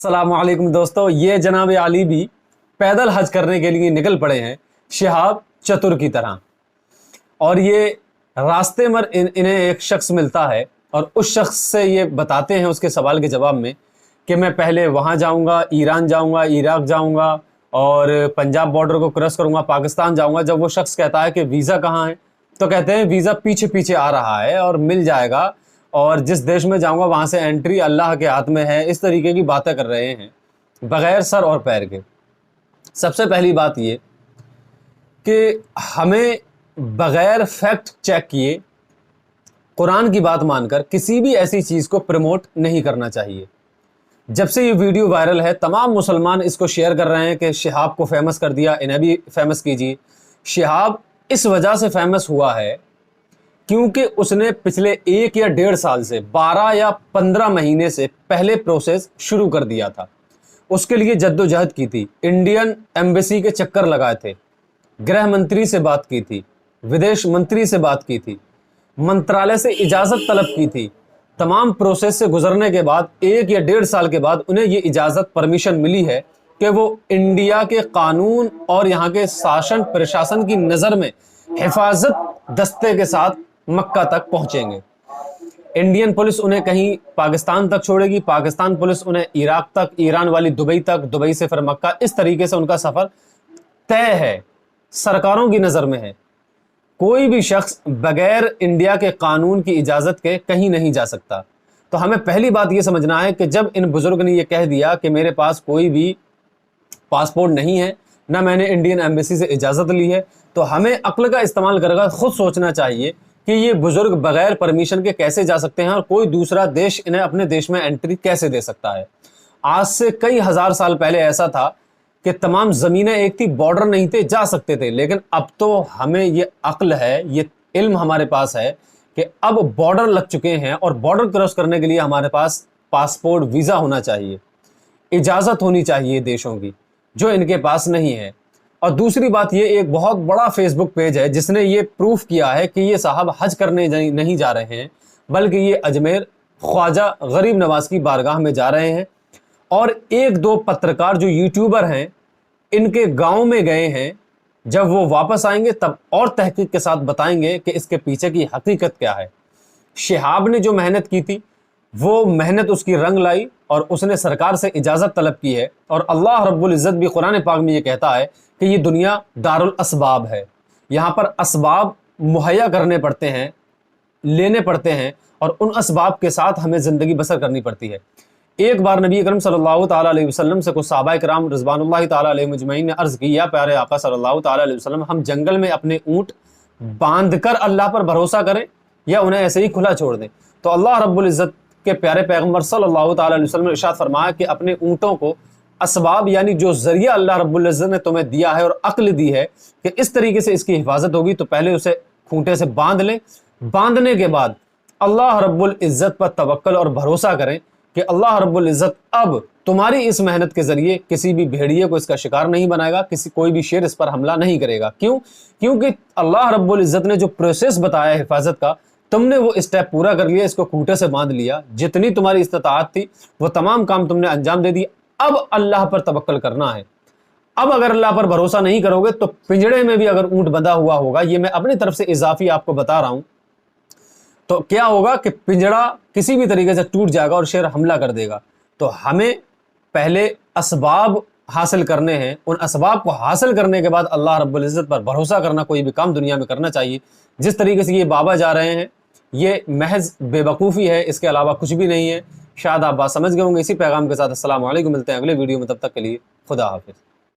अस्सलामुअलैकुम दोस्तों, ये जनाब आली भी पैदल हज करने के लिए निकल पड़े हैं शिहाब चतुर की तरह। और ये रास्ते में इन्हें एक शख्स मिलता है और उस शख्स से ये बताते हैं उसके सवाल के जवाब में कि मैं पहले वहाँ जाऊँगा, ईरान जाऊँगा, इराक जाऊँगा और पंजाब बॉर्डर को क्रॉस करूँगा, पाकिस्तान जाऊँगा। जब वो शख्स कहता है कि वीज़ा कहाँ है, तो कहते हैं वीज़ा पीछे पीछे आ रहा है और मिल जाएगा, और जिस देश में जाऊंगा वहां से एंट्री अल्लाह के हाथ में है। इस तरीके की बातें कर रहे हैं बगैर सर और पैर के। सबसे पहली बात ये कि हमें बगैर फैक्ट चेक किए कुरान की बात मानकर किसी भी ऐसी चीज़ को प्रमोट नहीं करना चाहिए। जब से ये वीडियो वायरल है तमाम मुसलमान इसको शेयर कर रहे हैं कि शिहाब को फेमस कर दिया, इन्हें भी फेमस कीजिए। शिहाब इस वजह से फेमस हुआ है क्योंकि उसने पिछले 1 या 1.5 साल से 12 या 15 महीने से पहले प्रोसेस शुरू कर दिया था। उसके लिए जद्दोजहद की थी, इंडियन एम्बेसी के चक्कर लगाए थे, गृह मंत्री से बात की थी, विदेश मंत्री से बात की थी, मंत्रालय से इजाज़त तलब की थी। तमाम प्रोसेस से गुजरने के बाद 1 या 1.5 साल के बाद उन्हें ये इजाज़त परमिशन मिली है कि वो इंडिया के कानून और यहाँ के शासन प्रशासन की नज़र में हिफाजत दस्ते के साथ मक्का तक पहुंचेंगे। इंडियन पुलिस उन्हें कहीं पाकिस्तान तक छोड़ेगी, पाकिस्तान पुलिस उन्हें इराक तक, ईरान वाली दुबई तक, दुबई से फिर मक्का। इस तरीके से उनका सफर तय है, सरकारों की नजर में है। कोई भी शख्स बगैर इंडिया के कानून की इजाजत के कहीं नहीं जा सकता। तो हमें पहली बात यह समझना है कि जब इन बुजुर्ग ने यह कह दिया कि मेरे पास कोई भी पासपोर्ट नहीं है, ना मैंने इंडियन एम्बेसी से इजाजत ली है, तो हमें अक्ल का इस्तेमाल करके खुद सोचना चाहिए कि ये बुजुर्ग बगैर परमिशन के कैसे जा सकते हैं और कोई दूसरा देश इन्हें अपने देश में एंट्री कैसे दे सकता है। आज से कई हजार साल पहले ऐसा था कि तमाम ज़मीनें एक थी, बॉर्डर नहीं थे, जा सकते थे। लेकिन अब तो हमें ये अक्ल है, ये इल्म हमारे पास है कि अब बॉर्डर लग चुके हैं और बॉर्डर क्रॉस करने के लिए हमारे पास पासपोर्ट, वीज़ा होना चाहिए, इजाज़त होनी चाहिए देशों की, जो इनके पास नहीं है। और दूसरी बात, ये एक बहुत बड़ा फेसबुक पेज है जिसने ये प्रूफ किया है कि ये साहब हज करने नहीं जा रहे हैं, बल्कि ये अजमेर ख्वाजा गरीब नवाज की बारगाह में जा रहे हैं। और 1-2 पत्रकार जो यूट्यूबर हैं इनके गांव में गए हैं। जब वो वापस आएंगे तब और तहकीक के साथ बताएंगे कि इसके पीछे की हकीकत क्या है। शिहाब ने जो मेहनत की थी वो मेहनत उसकी रंग लाई और उसने सरकार से इजाज़त तलब की है। और अल्लाह रब्बुल इज़्ज़त भी कुरान पाक में ये कहता है कि ये दुनिया दारुल असबाब है, यहाँ पर असबाब मुहैया करने पड़ते हैं, लेने पड़ते हैं, और उन असबाब के साथ हमें ज़िंदगी बसर करनी पड़ती है। एक बार नबी अकरम सल्लल्लाहु ताला अलैहि वसल्लम से कुछ सहाबा किराम रिज़वानुल्लाहि ताला अलैहिम अजमईन ने अर्ज़ की, या प्यारे आका सल्लल्लाहु ताला अलैहि वसल्लम, हम जंगल में अपने ऊँट बांध कर अल्लाह पर भरोसा करें या उन्हें ऐसे ही खुला छोड़ दें? तो अल्लाह रब्बुल इज़्ज़त के प्यारे पैगम्बर सल्लल्लाहु ताला अलैहि वसल्लम ने इरशाद फरमाया कि अपने ऊँटों को असबाब यानी जो जरिया अल्लाह रब्बुल इज़्ज़त ने तुम्हें दिया है और अक्ल दी है कि इस तरीके से इसकी हिफाजत होगी, तो पहले उसे खूंटे से बांध लें। बांधने के बाद अल्लाह रब्बुल इज़्ज़त पर तवक्कल और भरोसा करें कि अल्लाह रब्बुल इज़्ज़त अब तुम्हारी इस मेहनत के जरिए किसी भी भेड़िए को इसका शिकार नहीं बनाएगा, कोई भी शेर इस पर हमला नहीं करेगा। क्यों? क्योंकि अल्लाह रब्बुल इज़्ज़त ने जो प्रोसेस बताया हिफाजत का, तुमने वो स्टेप पूरा कर लिया, इसको खूंटे से बांध लिया, जितनी तुम्हारी इस्तिताअत थी वो तमाम काम तुमने अंजाम दे दिया। अब अल्लाह पर तवक्कल करना है। अब अगर अल्लाह पर भरोसा नहीं करोगे तो पिंजड़े में भी अगर ऊंट बंधा हुआ होगा, ये मैं अपनी तरफ से इजाफी आपको बता रहा हूं, तो क्या होगा कि पिंजड़ा किसी भी तरीके से टूट जाएगा और शेर हमला कर देगा। तो हमें पहले असबाब हासिल करने हैं, उन असबाब को हासिल करने के बाद अल्लाह रब्बुल इज़्ज़त पर भरोसा करना, कोई भी काम दुनिया में करना चाहिए। जिस तरीके से ये बाबा जा रहे हैं ये महज बेवकूफ़ी है, इसके अलावा कुछ भी नहीं है। शायद आप बात समझ गए होंगे। इसी पैगाम के साथ अस्सलाम वालेकुम, मिलते हैं अगले वीडियो में, तब तक के लिए खुदा हाफिज़।